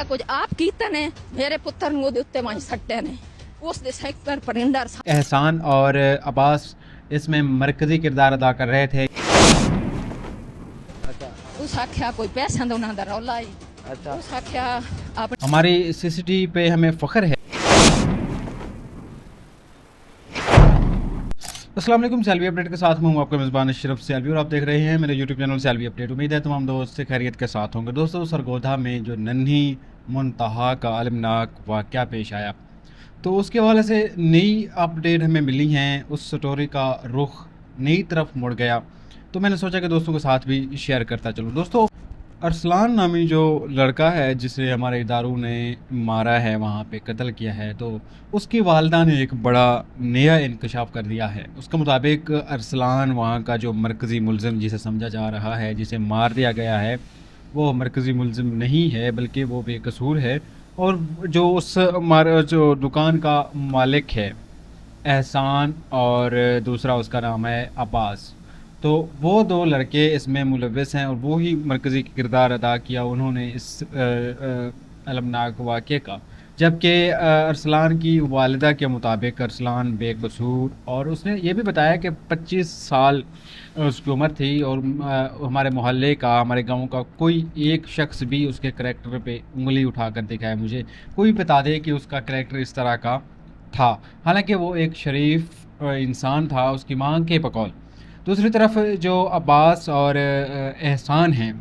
ਕੁਝ ਆਪ ਕੀਤਾ ਨੇ ਮੇਰੇ ਪੁੱਤਰ ਨੂੰ ਉਹਦੇ ਉੱਤੇ ਮਾਈ ਸੱਟੇ ਨੇ ਉਸ ਦੇ ਸੈਕਟਰ परिंदर एहसान और अब्बास इसमें मरकजी किरदार अदा कर रहे थे। ਉਸ ਆਖਿਆ ਕੋਈ ਪੈਸਿਆਂ ਦਾ ਉਹਨਾਂ ਦਾ ਰੌਲਾ ਹੀ ਉਸ ਆਖਿਆ ਆਪ हमारी सीसीटीवी पे हमें फ़ख्र है। अस्सलाम वालेकुम, सैलवी अपडेट के साथ मैं हूँ आपका मेज़बान अशरफ सैलवी और आप देख रहे हैं मेरे यूट्यूब चैनल सैलवी अपडेट। उम्मीद है तमाम दोस्त से खैरियत के साथ होंगे। दोस्तों, सरगोधा में जो नन्ही मुंतहा का अलमनाक वाक़या पेश आया तो उसके हवाले से नई अपडेट हमें मिली हैं। उस स्टोरी का रुख नई तरफ मुड़ गया तो मैंने सोचा कि दोस्तों के साथ भी शेयर करता चलूँ। दोस्तों, अरसलान नामी जो लड़का है जिसे हमारे इदारों ने मारा है, वहाँ पे कत्ल किया है, तो उसकी वालदा ने एक बड़ा नया इंकशाफ कर दिया है। उसके मुताबिक अरसलान वहाँ का जो मरकज़ी मुलज़िम जिसे समझा जा रहा है, जिसे मार दिया गया है, वो मरकज़ी मुलज़िम नहीं है बल्कि वो बेकसूर है। और जो जो दुकान का मालिक है एहसान और दूसरा उसका नाम है अब्बास, तो वो दो लड़के इसमें मुलव्वस हैं और वो ही मरकज़ी किरदार अदा किया उन्होंने इस अलमनाक वाक़े का। जबकि अरसलान की वालिदा के मुताबिक अरसलान बेकसूर, और उसने ये भी बताया कि 25 साल उसकी उम्र थी और हमारे मोहल्ले का, हमारे गांव का कोई एक शख्स भी उसके करैक्टर पे उंगली उठाकर दिखाए मुझे, कोई बता दे कि उसका करैक्टर इस तरह का था। हालांकि वो एक शरीफ इंसान था, उसकी माँ के बकौल। दूसरी तरफ जो अब्बास और एहसान हैं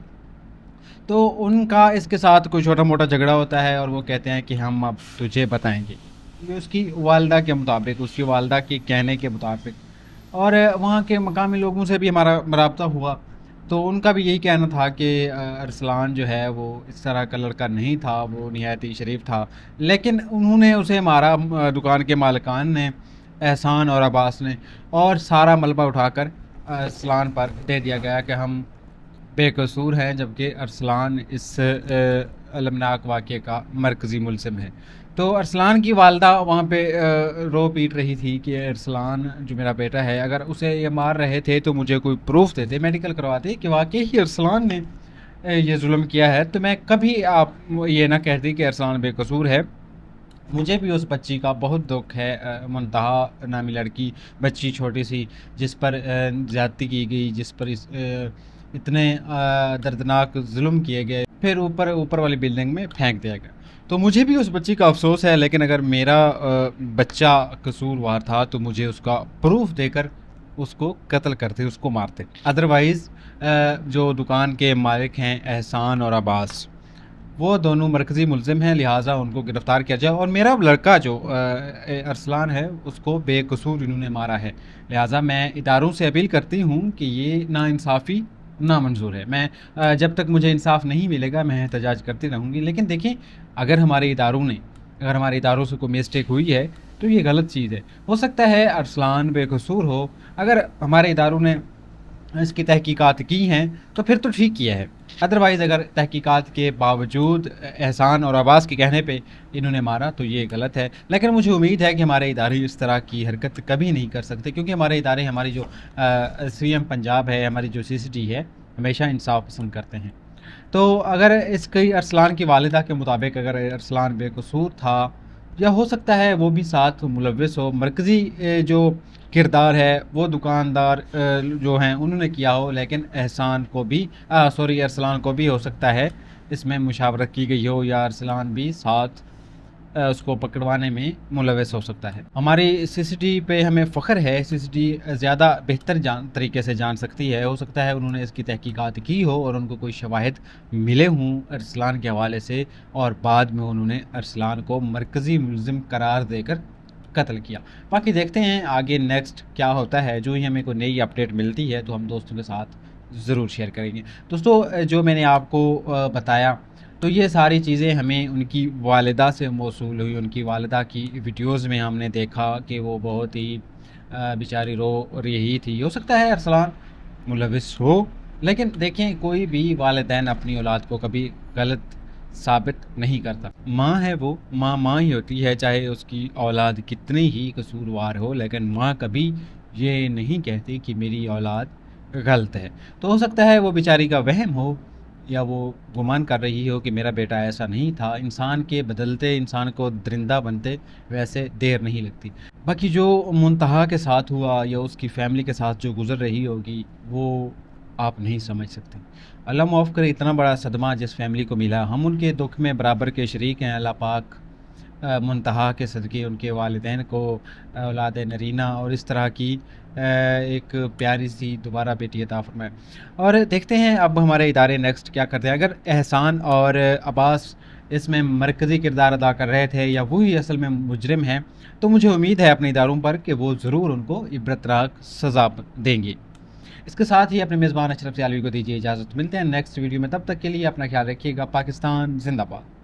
तो उनका इसके साथ कोई छोटा मोटा झगड़ा होता है और वो कहते हैं कि हम अब तुझे बताएंगे, ये उसकी वालदा के मुताबिक, उसकी वालदा के कहने के मुताबिक। और वहाँ के मकामी लोगों से भी हमारा रब्ता हुआ तो उनका भी यही कहना था कि अरसलान जो है वो इस तरह का लड़का नहीं था, वो निहायत ही शरीफ था, लेकिन उन्होंने उसे मारा दुकान के मालिकान ने, एहसान और अब्बास ने, और सारा मलबा उठाकर अरसलान पर दे दिया गया कि हम बेकसूर हैं, जबकि अरसलान इस अलमनाक वाक़े का मरकज़ी मुलज़िम है। तो अरसलान की वालदा वहाँ पे रो पीट रही थी कि अरसलान जो मेरा बेटा है, अगर उसे ये मार रहे थे तो मुझे कोई प्रूफ देते, मेडिकल करवाते कि वाकई ही अरसलान ने ये जुल्म किया है, तो मैं कभी आप ये ना कहती कि अरसलान बेकसूर है। मुझे भी उस बच्ची का बहुत दुख है, मुंतहा नामी लड़की, बच्ची छोटी सी जिस पर ज़्यादती की गई, जिस पर इतने दर्दनाक जुल्म किए गए, फिर ऊपर वाली बिल्डिंग में फेंक दिया गया। तो मुझे भी उस बच्ची का अफसोस है, लेकिन अगर मेरा बच्चा कसूरवार था तो मुझे उसका प्रूफ देकर उसको कत्ल करते, उसको मारते। अदरवाइज़ जो दुकान के मालिक हैं एहसान और अब्बास, वो दोनों मरकज़ी मुलज़िम हैं, लिहाजा उनको गिरफ़्तार किया जाए। और मेरा लड़का जो अरसलान है उसको बेकसूर इन्होंने मारा है, लिहाजा मैं इदारों से अपील करती हूँ कि ये नाइंसाफ़ी नामंजूर है। मैं जब तक मुझे इंसाफ नहीं मिलेगा मैं एहतजाज करती रहूँगी। लेकिन देखें, अगर हमारे इदारों से कोई मिस्टेक हुई है तो ये गलत चीज़ है। हो सकता है अरसलान बेकसूर हो, अगर हमारे इदारों ने इसकी तहकीकात की हैं तो फिर तो ठीक किया है। अदरवाइज़ अगर तहकीकात के बावजूद एहसान और अब्बास के कहने पे इन्होंने मारा तो ये गलत है। लेकिन मुझे उम्मीद है कि हमारे इदारे इस तरह की हरकत कभी नहीं कर सकते, क्योंकि हमारे इदारे, हमारी जो CM पंजाब है, हमारी जो CCT है, हमेशा इंसाफ पसंद करते हैं। तो अगर इसकी अरसलान की वालिदा के मुताबिक अगर अरसलान बेकसूर था, या हो सकता है वो भी साथ मुलव्वस हो, मरकज़ी जो किरदार है वो दुकानदार जो हैं उन्होंने किया हो, लेकिन एहसान को भी अरसलान को भी हो सकता है इसमें मुशावरत की गई हो, या अरसलान भी साथ उसको पकड़वाने में मुलव्वस हो सकता है। हमारी CCT पे हमें फ़ख्र है, CCT ज़्यादा बेहतर तरीके से जान सकती है। हो सकता है उन्होंने इसकी तहकीकात की हो और उनको कोई शवाहिद मिले हों अरसलान के हवाले से, और बाद में उन्होंने अरसलान को मरकज़ी मुलज़िम करार देकर कत्ल किया। बाकी देखते हैं आगे नेक्स्ट क्या होता है। जो ही हमें कोई नई अपडेट मिलती है तो हम दोस्तों के साथ ज़रूर शेयर करेंगे। दोस्तों, जो मैंने आपको बताया तो ये सारी चीज़ें हमें उनकी वालिदा से मौसूल हुई। उनकी वालिदा की वीडियोज़ में हमने देखा कि वो बहुत ही बेचारी रो रही थी। हो सकता है अरसलान मुलव्वस हो, लेकिन देखें, कोई भी वालिदैन अपनी औलाद को कभी गलत साबित नहीं करता। माँ है वो, माँ ही होती है, चाहे उसकी औलाद कितनी ही कसूरवार हो, लेकिन माँ कभी ये नहीं कहती कि मेरी औलाद गलत है। तो हो सकता है वो बेचारी का वहम हो, یا وہ گمان کر رہی ہو کہ میرا بیٹا ایسا نہیں تھا، انسان کے بدلتے، انسان کو درندہ بنتے ویسے دیر نہیں لگتی۔ باقی جو منتہا کے ساتھ ہوا یا اس کی فیملی کے ساتھ جو گزر رہی ہوگی وہ آپ نہیں سمجھ سکتے۔ اللہ معاف کرے، اتنا بڑا صدمہ جس فیملی کو ملا، ہم ان کے دکھ میں برابر کے شریک ہیں۔ اللہ پاک منتہا کے صدقے ان کے والدین کو اولاد نرینہ اور اس طرح کی ایک پیاری سی دوبارہ بیٹی عطا فرمائے۔ اور دیکھتے ہیں اب ہمارے ادارے نیکسٹ کیا کرتے ہیں۔ اگر احسان اور عباس اس میں مرکزی کردار ادا کر رہے تھے یا وہی اصل میں مجرم ہیں، تو مجھے امید ہے اپنے اداروں پر کہ وہ ضرور ان کو عبرتناک سزا دیں گے۔ اس کے ساتھ ہی اپنے میزبان اشرف سیالوی کو دیجیے اجازت، ملتے ہیں نیکسٹ ویڈیو میں، تب تک کے لیے اپنا خیال رکھیے گا۔ پاکستان زندہ باد۔